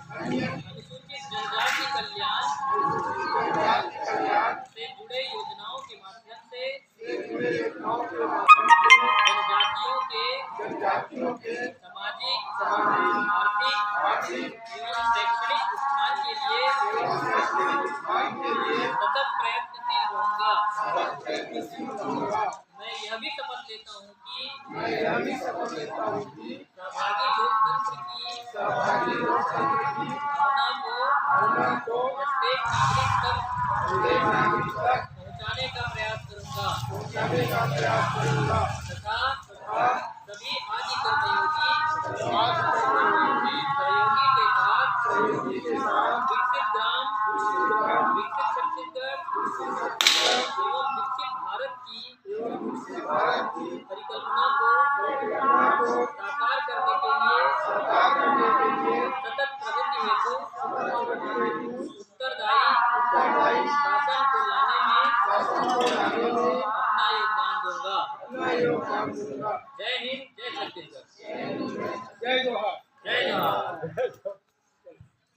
अनुसूचित जनजाति कल्याण से जुड़े योजनाओं के माध्यम से जनजातियों के सामाजिक, आर्थिक एवं शैक्षणिक उत्थान के लिए सतत प्रयत्नशील रहूंगा। मैं यह भी शपथ लेता हूँ कि सहभागी लोकतंत्र की भावना को प्रत्येक नागरिक तक पहुँचाने का प्रयास करूंगा तथा सभी आदि कर्मयोगी सहयोगी के साथ विकसित ग्राम, विकसित छत्तीसगढ़ एवं विकसित भारत की परिकल्पना को साकार करने के लिए सतत प्रगति हेतु उत्तरदायी शासन को लाने में अपना योगदान दूंगा। जय हिंद, जय छत्तीसगढ़। जय जोहार।